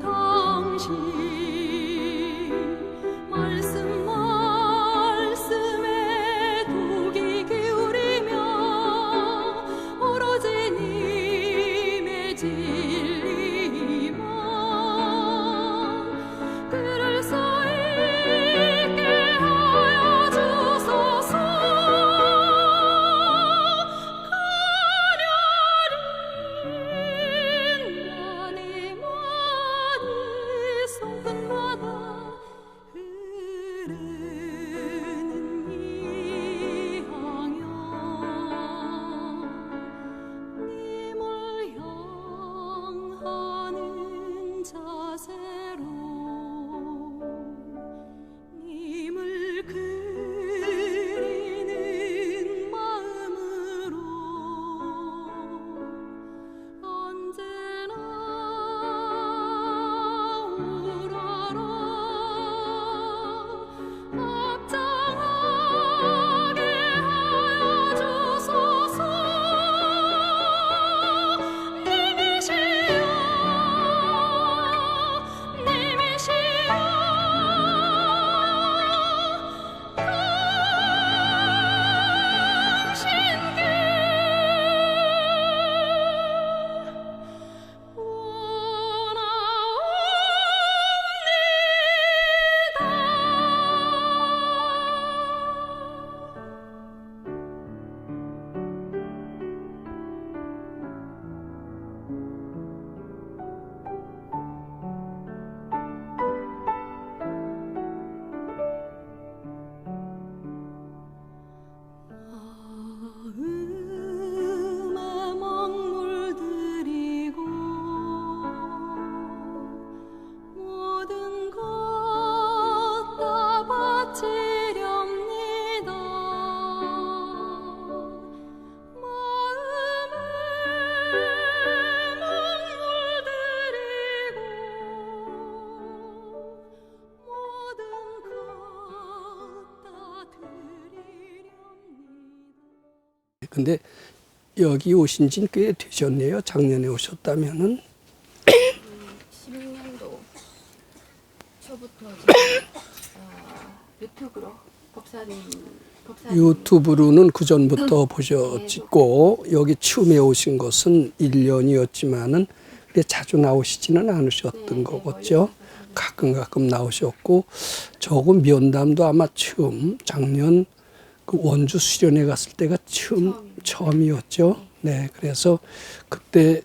당신 말씀에 독이 기울이며 오로지 님의 진리만 글을 써 있게 하여 주소서. 가려린 나의 말이 손끝마다 흐르는 이항연 님을 향하는 자세로 님을 그리는 마음으로 언제나 우러러 합장하게 하여 주소서. 님이시여 님이시여 당신께 마음에 먹물들이고 모든 것 다 바치렵니다. 마음에 먹물들이고 모든 것 다 드리렵니다. 근데 여기 오신 지는 꽤 되셨네요. 작년에 오셨다면은. 16년도 초부터 유튜브로 법사님 유튜브로는 그 전부터 보셨고 여기 처음에 오신 것은 1년이었지만은 자주 나오시지는 않으셨던 거겠죠. 가끔 나오셨고 저거 면담도 아마 작년 그 원주 수련회 갔을 때가 처음이었죠. 네, 그래서 그때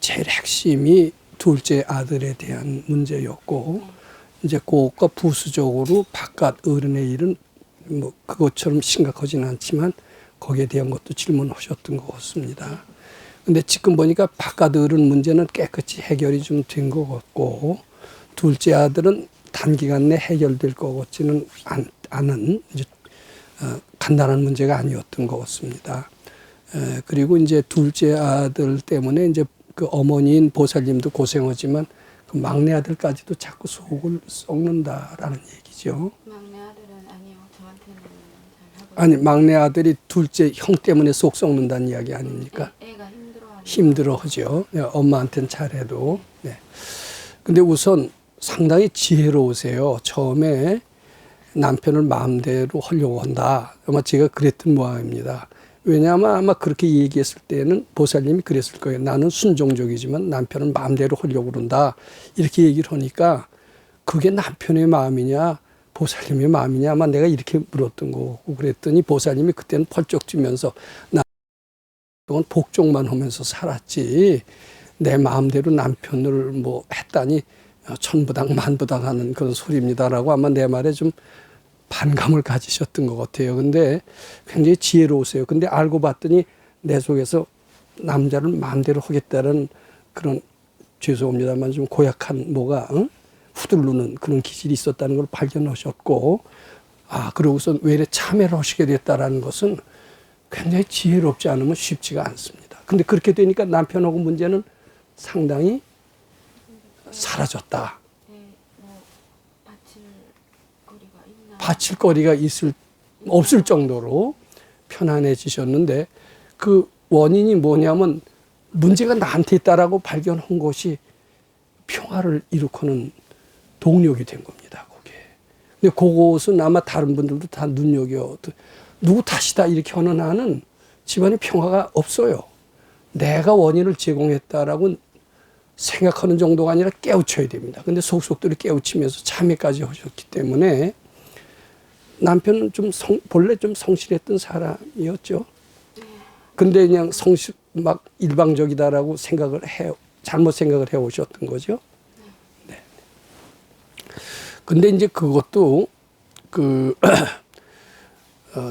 제일 핵심이 둘째 아들에 대한 문제였고 이제 그것과 부수적으로 바깥 어른의 일은 뭐 그것처럼 심각하지는 않지만 거기에 대한 것도 질문하셨던 것 같습니다. 근데 지금 보니까 바깥 어른 문제는 깨끗이 해결이 좀 된 것 같고 둘째 아들은 단기간 내 해결될 것 같지는 않은 이제 간단한 문제가 아니었던 것 같습니다. 그리고 이제 둘째 아들 때문에 이제 그 어머니인 보살님도 고생하지만 그 막내 아들까지도 자꾸 속을 썩는다라는 얘기죠. 막내 아들은 아니요, 저한테는 잘하고 아니 막내 아들이 둘째 형 때문에 속 썩는다는 이야기 아닙니까? 애가 힘들어하죠. 네, 엄마한테는 잘해도. 네. 근데 우선 상당히 지혜로우세요. 처음에 남편을 마음대로 하려고 한다. 아마 제가 그랬던 모양입니다. 왜냐하면 아마 그렇게 얘기했을 때는 보살님이 그랬을 거예요. 나는 순종적이지만 남편은 마음대로 하려고 그런다. 이렇게 얘기를 하니까 그게 남편의 마음이냐 보살님의 마음이냐 아마 내가 이렇게 물었던 거고 그랬더니 보살님이 그때는 펄쩍 뛰면서 나 동안 복종만 하면서 살았지 내 마음대로 남편을 뭐 했다니 천부당 만부당 하는 그런 소리입니다라고 아마 내 말에 좀 반감을 가지셨던 것 같아요. 근데 굉장히 지혜로우세요. 근데 알고 봤더니 내 속에서 남자를 마음대로 하겠다는 그런 죄송합니다만 좀 고약한 뭐가 후들르는 그런 기질이 있었다는 걸 발견하셨고 그러고서 왜 이래 참회를 하시게 됐다라는 것은 굉장히 지혜롭지 않으면 쉽지가 않습니다. 근데 그렇게 되니까 남편하고 문제는 상당히 사라졌다. 바칠 거리가 없을 정도로 편안해지셨는데 그 원인이 뭐냐면 문제가 나한테 있다라고 발견한 것이 평화를 일으키는 동력이 된 겁니다. 그게. 근데 그것은 아마 다른 분들도 다 눈여겨. 누구 탓이다 이렇게 하는 한은 집안에 평화가 없어요. 내가 원인을 제공했다라고 생각하는 정도가 아니라 깨우쳐야 됩니다. 근데 속속들이 깨우치면서 참회까지 하셨기 때문에 남편은 좀 본래 좀 성실했던 사람이었죠. 근데 그냥 막 일방적이다라고 잘못 생각을 해 오셨던 거죠. 네. 근데 이제 그것도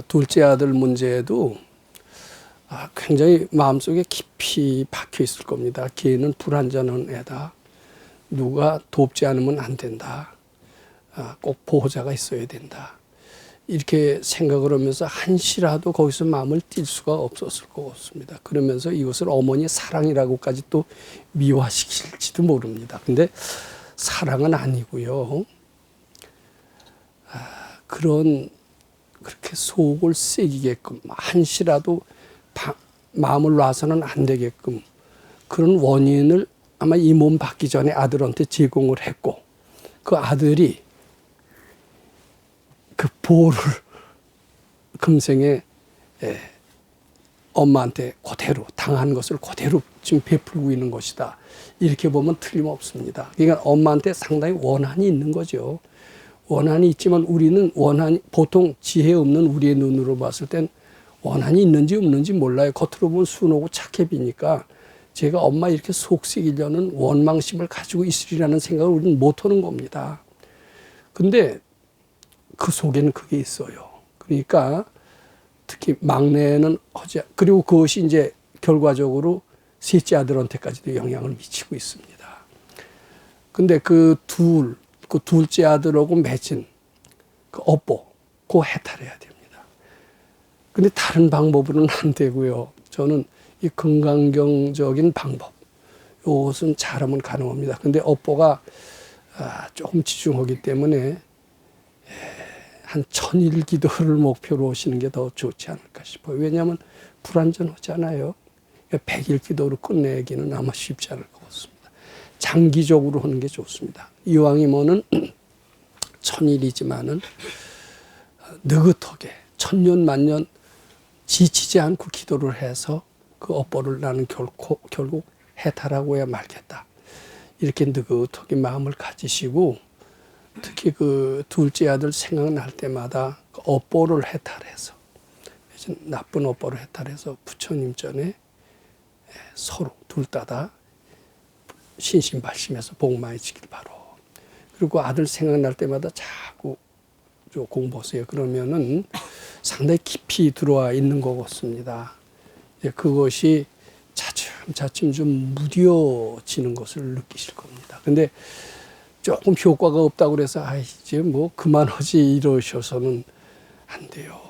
둘째 아들 문제도 굉장히 마음속에 깊이 박혀 있을 겁니다. 걔는 불완전한 애다. 누가 돕지 않으면 안 된다. 꼭 보호자가 있어야 된다. 이렇게 생각을 하면서 한시라도 거기서 마음을 띨 수가 없었을 것 같습니다. 그러면서 이것을 어머니의 사랑이라고까지 또 미화시킬지도 모릅니다. 근데 사랑은 아니고요. 그렇게 속을 새기게끔 한시라도 마음을 놔서는 안 되게끔 그런 원인을 아마 이 몸 받기 전에 아들한테 제공을 했고 그 아들이 그 보호를 금생에 엄마한테 그대로 당한 것을 그대로 지금 베풀고 있는 것이다. 이렇게 보면 틀림없습니다. 그러니까 엄마한테 상당히 원한이 있는 거죠. 원한이 있지만 우리는 보통 지혜 없는 우리의 눈으로 봤을 땐 원한이 있는지 없는지 몰라요. 겉으로 보면 순하고 착해 비니까 제가 엄마 이렇게 속 새기려는 원망심을 가지고 있으리라는 생각을 우리는 못 하는 겁니다. 근데 그 속에는 그게 있어요. 그러니까 특히 막내는 그리고 그것이 이제 결과적으로 셋째 아들한테까지도 영향을 미치고 있습니다. 근데 그 둘째 아들하고 맺은 그 업보, 그거 해탈해야 됩니다. 근데 다른 방법으로는 안 되고요. 저는 이 건강경적인 방법, 이것은 잘하면 가능합니다. 근데 업보가 조금 지중하기 때문에 한 1000일 기도를 목표로 하시는 게 더 좋지 않을까 싶어요. 왜냐하면 불완전하잖아요. 100일 기도로 끝내기는 아마 쉽지 않을 것 같습니다. 장기적으로 하는 게 좋습니다. 이왕이면은 1000일이지만은 느긋하게 천년 만년 지치지 않고 기도를 해서 그 업보를 나는 결국 해탈하고 야 말겠다. 이렇게 느긋하게 마음을 가지시고 특히 그 둘째 아들 생각날 때마다 그 업보를 해탈해서 나쁜 업보를 해탈해서 부처님 전에 서로 둘 다 신신발심해서 복 많이 지길 바로. 그리고 아들 생각날 때마다 자꾸 공부하세요. 그러면은 상당히 깊이 들어와 있는 것 같습니다. 그것이 차츰 좀 무뎌지는 것을 느끼실 겁니다. 근데 조금 효과가 없다고 그래서 이제 뭐 그만하지 이러셔서는 안 돼요.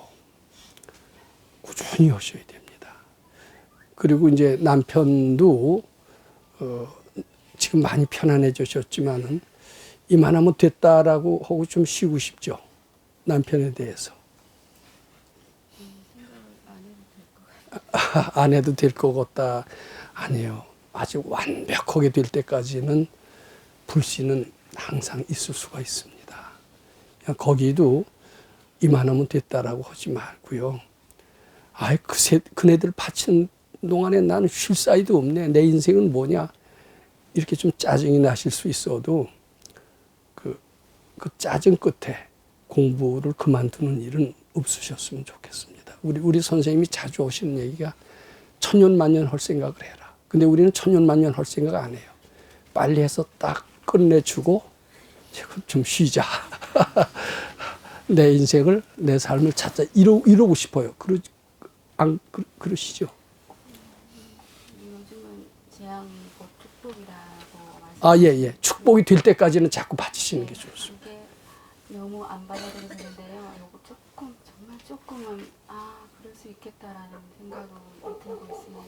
꾸준히 하셔야 됩니다. 그리고 이제 남편도 지금 많이 편안해지셨지만은 이만하면 됐다라고 하고 좀 쉬고 싶죠. 남편에 대해서. 안 해도 될 것 같다. 아니에요. 아직 완벽하게 될 때까지는 불씨는 항상 있을 수가 있습니다. 거기도 이만하면 됐다라고 하지 말고요. 그네들 바치는 동안에 나는 쉴 사이도 없네. 내 인생은 뭐냐. 이렇게 좀 짜증이 나실 수 있어도 그 짜증 끝에 공부를 그만두는 일은 없으셨으면 좋겠습니다. 우리 선생님이 자주 하시는 얘기가 천년만년 할 생각을 해라. 근데 우리는 천년만년 할 생각 안 해요. 빨리 해서 딱 끝내주고 좀 쉬자. 내 인생을, 내 삶을 찾자. 이러고 싶어요. 그러시죠? 요즘은 재앙이고 축복이라고 예. 축복이 될 때까지는 자꾸 바치시는 게 좋습니다. 그게 너무 안 받아들여지는데요. 요거 정말 조금은 그럴 수 있겠다라는 생각을 들고 있으면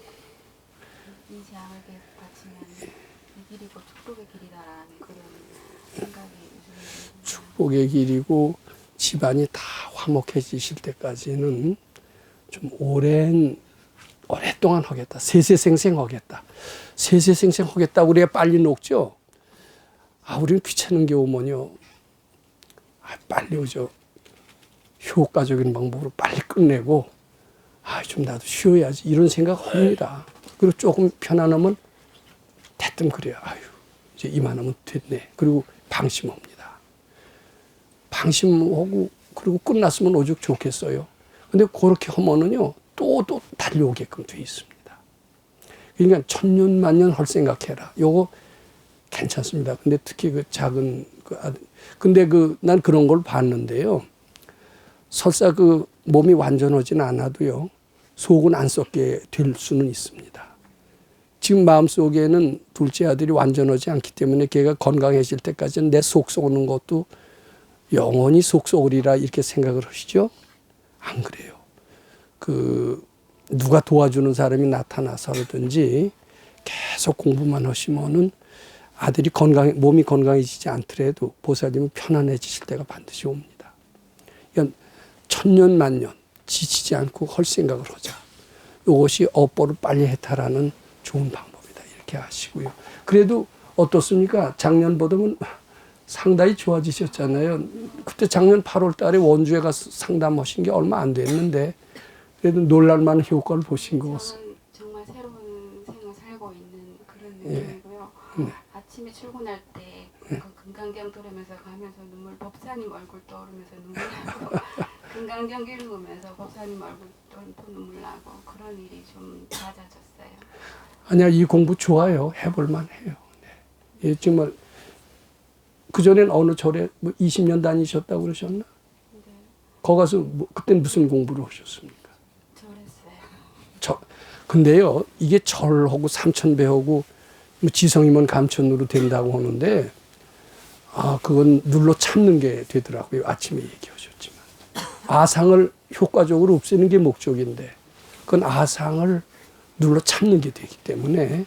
이 재앙을 계속 바치면 이 길이고 축복의 길이다라는 그런 생각이 요즘 축복의 길이고 집안이 다 화목해지실 때까지는 좀 오랫동안 하겠다. 세세생생 하겠다. 세세생생 하겠다고 그래야 빨리 녹죠. 우리는 귀찮은 게 오면요. 빨리 오죠. 효과적인 방법으로 빨리 끝내고, 좀 나도 쉬어야지. 이런 생각 합니다. 그리고 조금 편안하면 대뜸 그래요. 이제 이만하면 됐네. 그리고 방심합니다. 방심하고, 그리고 끝났으면 오죽 좋겠어요. 근데 그렇게 하면은요, 또 달려오게끔 돼 있습니다. 그러니까 천년만년 할 생각해라. 요거 괜찮습니다. 근데 특히 그 작은 근데 난 그런 걸 봤는데요. 설사 그 몸이 완전하진 않아도요, 속은 안 썩게 될 수는 있습니다. 지금 마음속에는 둘째 아들이 완전하지 않기 때문에 걔가 건강해질 때까지는 내 속 썩는 것도 영원히 속 썩으리라 이렇게 생각을 하시죠? 안 그래요. 누가 도와주는 사람이 나타나서든지 계속 공부만 하시면은 아들이 몸이 건강해지지 않더라도 보살님은 편안해지실 때가 반드시 옵니다. 그러니까 천년만년 지치지 않고 할 생각을 하자. 이것이 업보를 빨리 해탈하는 좋은 방법이다. 이렇게 하시고요. 그래도 어떻습니까? 작년보다는 상당히 좋아지셨잖아요. 그때 작년 8월 달에 원주에 가서 상담하신 게 얼마 안 됐는데 그래도 놀랄만한 효과를 보신 것 같습니다. 저는 정말 새로운 생을 살고 있는 그런 느낌이고요. 아침에 출근할 때 금강경 들으면서 가면서 법사님 얼굴 떠오르면서 눈물 나고 금강경 읽으면서 법사님 얼굴 또 눈물 나고 그런 일이 좀 잦아졌어요. 아니야, 이 공부 좋아요. 해볼만 해요. 네. 정말 그전엔 어느 절에 20년 다니셨다고 그러셨나? 네. 거기 가서 그때 무슨 공부를 하셨습니까? 저랬어요. 근데요, 이게 절하고 삼천배하고 지성이면 감천으로 된다고 하는데, 그건 눌러 참는 게 되더라고요. 아침에 얘기하셨지만. 아상을 효과적으로 없애는 게 목적인데, 그건 아상을 눌러 참는 게 되기 때문에,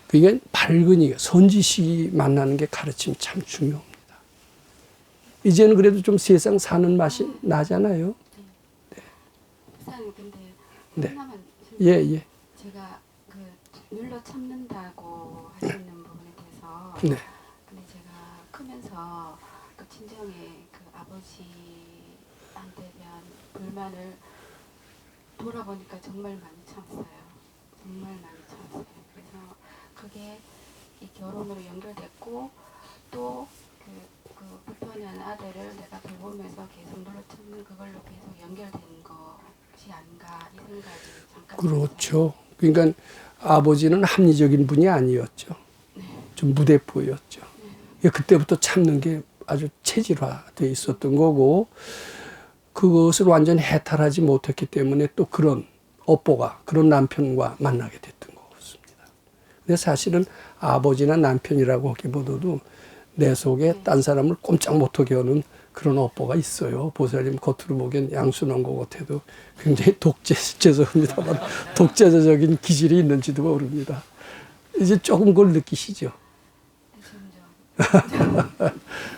그게 밝은이, 선지식이 만나는 게 가르침 참 중요합니다. 이제는 그래도 좀 세상 사는 맛이 나잖아요. 네. 목사님 근데 네. 하나만 예. 제가 눌러 참는다고 하시는 부분에 대해서 네. 근데 제가 크면서 친정에 아버지한테 대한 불만을 돌아보니까 정말 많이 참았어요. 정말 많이 참았어요. 그래서 그게 이 결혼으로 연결됐고 또 그 불편한 아들을 내가 돌보면서 계속 눌러 참는 그걸로 계속 연결된 것이 아닌가 이 생각이 잠깐 그렇죠. 그러니까 아버지는 합리적인 분이 아니었죠. 좀 무대포였죠. 그때부터 참는 게 아주 체질화되어 있었던 거고, 그것을 완전히 해탈하지 못했기 때문에 또 그런 업보가, 그런 남편과 만나게 됐던 것같습니다. 근데 사실은 아버지나 남편이라고 하기보다도 내 속에 딴 사람을 꼼짝 못하게 하는 그런 업보가 있어요. 보살님 겉으로 보기엔 양순한 것 같아도 굉장히 죄송합니다만 독재자적인 기질이 있는지도 모릅니다. 이제 조금 그걸 느끼시죠?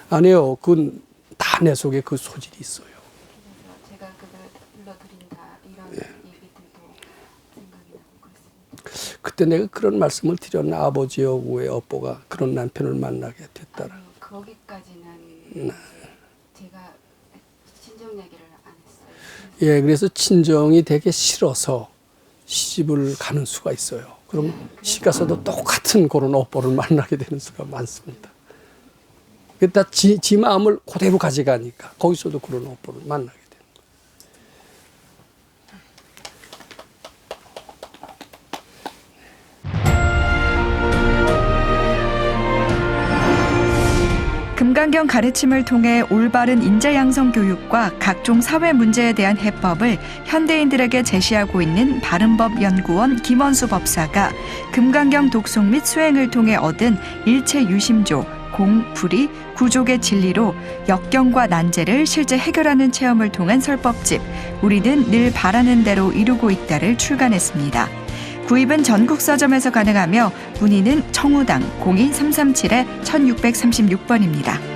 아니요. 그건 다 내 속에 그 소질이 있어요. 그래서 제가 그걸 불러드린다 이런 얘기들도 생각이 나고 그렇습니다. 그때 내가 그런 말씀을 드렸나? 아버지하고의 업보가 그런 남편을 만나게 됐다라. 아니요, 거기까지는 제가 친정 얘기를 안 했어요. 그래서 친정이 되게 싫어서 시집을 가는 수가 있어요. 그럼 시가서도 똑같은 그런 업보를 만나게 되는 수가 많습니다. 다 지 마음을 그대로 가져가니까 거기서도 그런 업보를 만나게 되는 거예요. 금강경 가르침을 통해 올바른 인재 양성 교육과 각종 사회 문제에 대한 해법을 현대인들에게 제시하고 있는 바른법연구원 김원수 법사가 금강경 독송 및 수행을 통해 얻은 일체 유심조, 공, 불이, 구족의 진리로 역경과 난제를 실제 해결하는 체험을 통한 설법집 우리는 늘 바라는 대로 이루고 있다를 출간했습니다. 구입은 전국 서점에서 가능하며 문의는 청우당 02-337-1636번입니다.